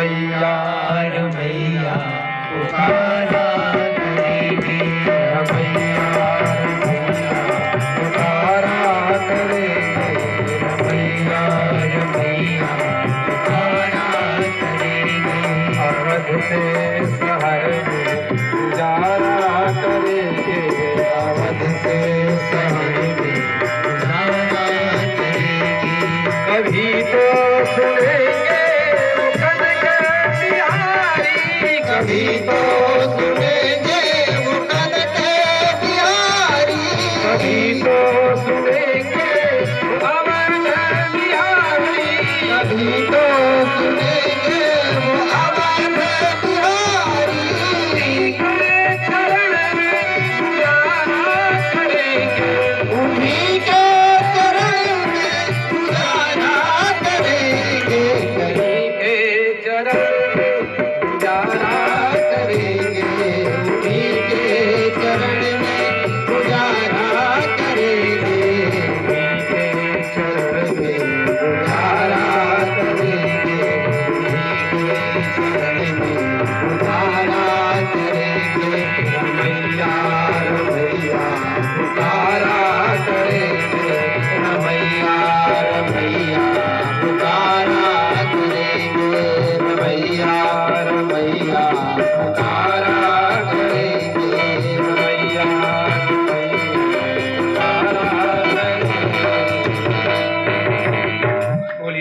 रमैया रमैया पुकारा करेंगे, रमैया पुकारा करेंगे, रमैया रमैया पुकारा करेंगे, अवध से शहर में गुजारा करेंगे, अवध से शहर में गुजारा करेंगे, कभी तो सुनेंगे वो कनक बिहारी, कभी तो सुनेंगे वो कनक बिहारी, कभी तो सुनेंगे वो अवध बिहारी, कभी तो सुनेंगे वो अवध बिहारी, उन्हीं के चरण में गुजारा करेंगे, उन्हीं के चरण में गुजारा करेंगे, उन्हीं के चरण में गुजारा करेंगे, उन्हीं के चरण में गुजारा करेंगे, उन्हीं के चरण में गुजारा करेंगे, रमैया रमैया पुकारा करेंगे, रमैया रमैया पुकारा करेंगे, रमैया रमैया पुकारा